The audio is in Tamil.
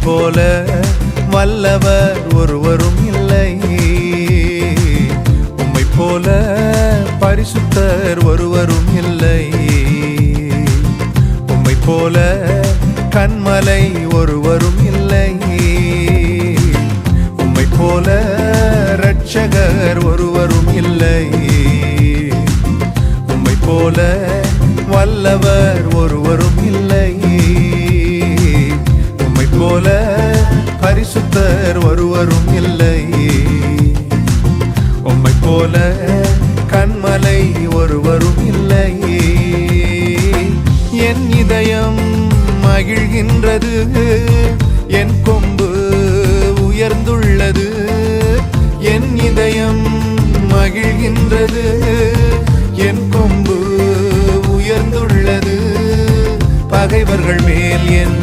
போல வல்லவர் ஒருவரும் இல்லை. உம்மை போல பரிசுத்தர் ஒருவரும் இல்லை. உம்மை போல கன்மலை ஒருவரும் இல்லை. உம்மை போல இரட்சகர் ஒருவரும் இல்லை. உம்மை போல வல்லவர் ஒருவரும் இல்லை. உம்மை போல பரிசுத்தர் ஒருவரும் இல்லை. உம்மை போல கன்மலை ஒருவரும் இல்லை. என் இதயம் மகிழ்கின்றது, என் கொம்பு உயர்ந்துள்ளது. என் இதயம் மகிழ்கின்றது, என் கொம்பு உயர்ந்துள்ளது. பகைவர்கள் மேல் என்